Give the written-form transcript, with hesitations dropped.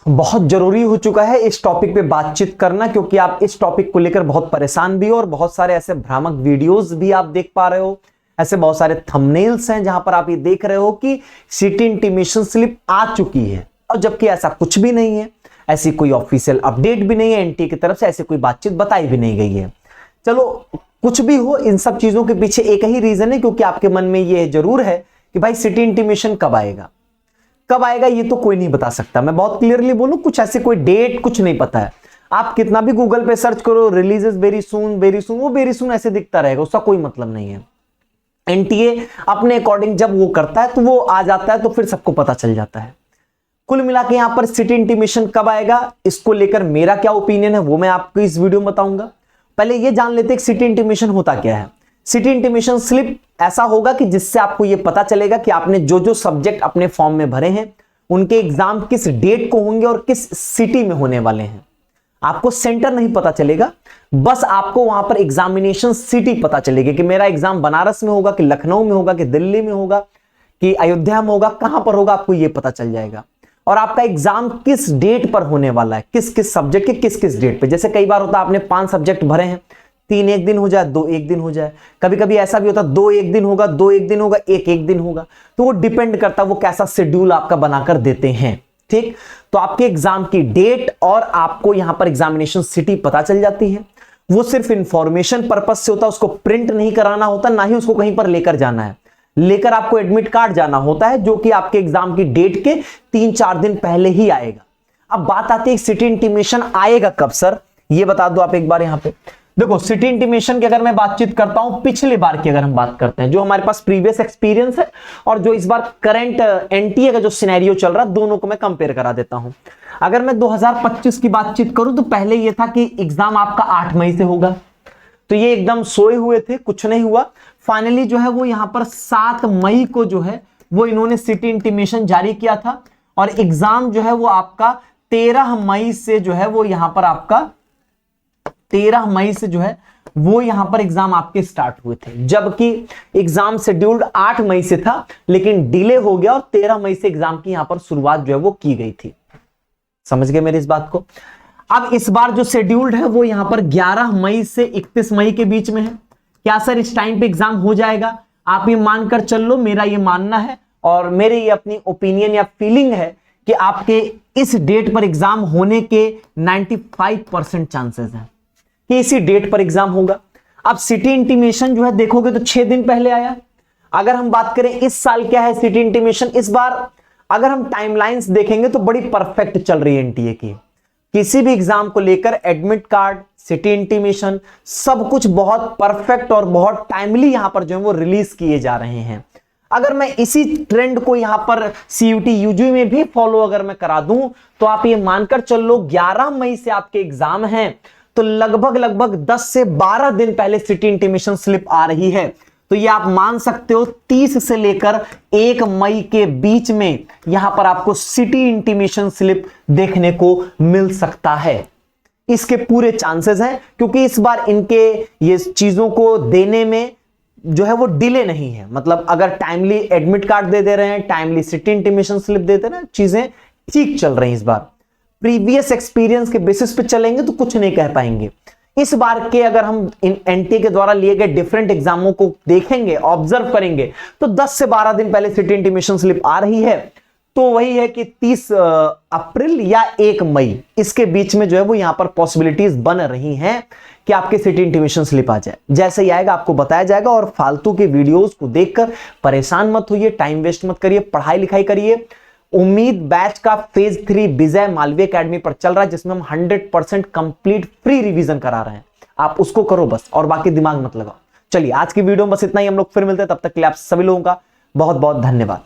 बहुत जरूरी हो चुका है इस टॉपिक पे बातचीत करना, क्योंकि आप इस टॉपिक को लेकर बहुत परेशान भी हो और बहुत सारे ऐसे भ्रामक वीडियोस भी आप देख पा रहे हो, ऐसे बहुत सारे थंबनेल्स हैं जहां पर आप ये देख रहे हो कि सिटी इंटीमेशन स्लिप आ चुकी है, और जबकि ऐसा कुछ भी नहीं है, ऐसी कोई ऑफिशियल अपडेट भी नहीं है, एनटीए की तरफ से ऐसी कोई बातचीत बताई भी नहीं गई है। चलो कुछ भी हो, इन सब चीजों के पीछे एक ही रीजन है, क्योंकि आपके मन में ये जरूर है कि भाई सिटी इंटीमेशन कब आएगा, कब आएगा ये तो कोई नहीं बता सकता। मैं बहुत क्लियरली बोलूं, कुछ ऐसे कोई डेट कुछ नहीं पता है। आप कितना भी गूगल पे सर्च करो, releases very soon very soon, वो वेरी सून ऐसे दिखता रहेगा, उसका कोई मतलब नहीं है। एनटीए अपने अकॉर्डिंग जब वो करता है तो वो आ जाता है, तो फिर सबको पता चल जाता है। कुल मिला के यहां पर सिटी इंटीमेशन कब आएगा, इसको लेकर मेरा क्या ओपिनियन है वो मैं आपको इस वीडियो में बताऊंगा। पहले ये जान लेते हैं कि सिटी इंटीमेशन होता क्या है। सिटी इंटीमेशन स्लिप ऐसा होगा कि जिससे आपको यह पता चलेगा कि आपने जो जो सब्जेक्ट अपने फॉर्म में भरे हैं उनके एग्जाम किस डेट को होंगे और किस सिटी में होने वाले हैं। आपको सेंटर नहीं पता चलेगा, बस आपको वहां पर एग्जामिनेशन सिटी पता चलेगी कि मेरा एग्जाम बनारस में होगा कि लखनऊ में होगा कि दिल्ली में होगा कि अयोध्या में होगा, कहां पर होगा आपको यह पता चल जाएगा। और आपका एग्जाम किस डेट पर होने वाला है, किस किस सब्जेक्ट के किस किस डेट पे। जैसे कई बार होता है आपने 5 सब्जेक्ट भरे हैं, 3 एक दिन हो जाए, 2 एक दिन हो जाए, कभी कभी ऐसा भी होता है 2 एक दिन होगा, 2 एक दिन होगा, 1 एक दिन होगा। तो वो डिपेंड करता है वो कैसा शेड्यूल आपका बनाकर देते हैं। ठीक, तो आपके एग्जाम की डेट और आपको यहां पर एग्जामिनेशन सिटी पता चल जाती है। वो सिर्फ इंफॉर्मेशन पर्पस से होता है, उसको प्रिंट नहीं कराना होता, ना ही उसको कहीं पर लेकर जाना है। लेकर आपको एडमिट कार्ड जाना होता है, जो कि आपके एग्जाम की डेट के 3-4 दिन पहले ही आएगा। अब बात आती है सिटी इंटीमेशन आएगा कब सर, ये बता दो आप एक बार। यहां पे देखो सिटी इंटीमेशन की अगर मैं बातचीत करता हूं, पिछले बार की अगर हम बात करते हैं, जो हमारे पास प्रीवियस एक्सपीरियंस है और जो इस बार करंट एनटीए का जो सिनेरियो चल रहा है, दोनों को मैं कंपेयर करा देता हूं। अगर मैं 2025 की बातचीत करूं तो पहले यह था कि एग्जाम आपका 8 मई से होगा, तो ये एकदम सोए हुए थे, कुछ नहीं हुआ। फाइनली जो है वो यहां पर 7 मई को जो है वो इन्होंने सिटी इंटीमेशन जारी किया था, और एग्जाम जो है वो आपका 13 मई से जो है वो यहां पर आपका 13 मई से जो है वो यहां पर एग्जाम आपके स्टार्ट हुए थे। जबकि एग्जाम शेड्यूल्ड 8 मई से था, लेकिन डिले हो गया और 13 मई से एग्जाम की यहां पर शुरुआत जो है वो की गई थी। समझ गए मेरी इस बात को। अब इस बार जो शेड्यूल्ड है वो यहां पर 11 मई से 31 मई के बीच में है। क्या सर इस टाइम पे एग्जाम हो जाएगा? आप ये मानकर चल लो, मेरा ये मानना है और मेरे ये अपनी ओपिनियन या फीलिंग है कि आपके इस डेट पर एग्जाम होने के 95% चांसेस हैं कि इसी डेट पर एग्जाम होगा। अब सिटी इंटीमेशन जो है देखोगे तो 6 दिन पहले आया। अगर हम बात करें इस साल क्या है सिटी इंटीमेशन, इस बार अगर हम टाइमलाइंस देखेंगे तो बड़ी परफेक्ट चल रही है एनटीए की। किसी भी एग्जाम को लेकर एडमिट कार्ड, सिटी इंटीमेशन, सब कुछ बहुत परफेक्ट और बहुत टाइमली यहां पर जो है वो रिलीज किए जा रहे हैं। अगर मैं इसी ट्रेंड को यहां पर सीयूटी यूजी में भी फॉलो अगर मैं करा दूं तो आप ये मानकर चल लो 11 मई से आपके एग्जाम हैं, तो लगभग 10 से 12 दिन पहले सिटी इंटीमेशन स्लिप आ रही है। तो ये आप मान सकते हो 30 से लेकर 1 मई के बीच में यहां पर आपको सिटी इंटीमेशन स्लिप देखने को मिल सकता है। इसके पूरे चांसेस हैं, क्योंकि इस बार इनके ये चीजों को देने में जो है वो डिले नहीं है। मतलब अगर टाइमली एडमिट कार्ड दे रहे हैं, टाइमली सिटी इंटीमेशन स्लिप देते हैं, चीजें ठीक चल रही हैं। इस बार प्रीवियस एक्सपीरियंस के बेसिस पे चलेंगे तो कुछ नहीं कह पाएंगे। इस बार के अगर हम एनटीए के द्वारा लिए गए डिफरेंट एग्जामों को देखेंगे, ऑब्जर्व करेंगे, तो 10 से 12 दिन पहले सिटी इंटीमेशन स्लिप आ रही है। तो वही है कि 30 अप्रैल या 1 मई, इसके बीच में जो है वो यहां पर पॉसिबिलिटीज बन रही हैं कि आपके सिटी इंटीमेशन स्लिप आ जाए। जैसे ही आएगा आपको बताया जाएगा। और फालतू के वीडियोस को देखकर परेशान मत होइए, टाइम वेस्ट मत करिए, पढ़ाई लिखाई करिए। उम्मीद बैच का फेज 3 विजय मालवीय एकेडमी पर चल रहा है, जिसमें हम 100% कंप्लीट फ्री रिवीजन करा रहे हैं। आप उसको करो बस, और बाकी दिमाग मत लगाओ। चलिए आज की वीडियो में बस इतना ही, हम लोग फिर मिलते हैं। तब तक के लिए आप सभी लोगों का बहुत बहुत धन्यवाद।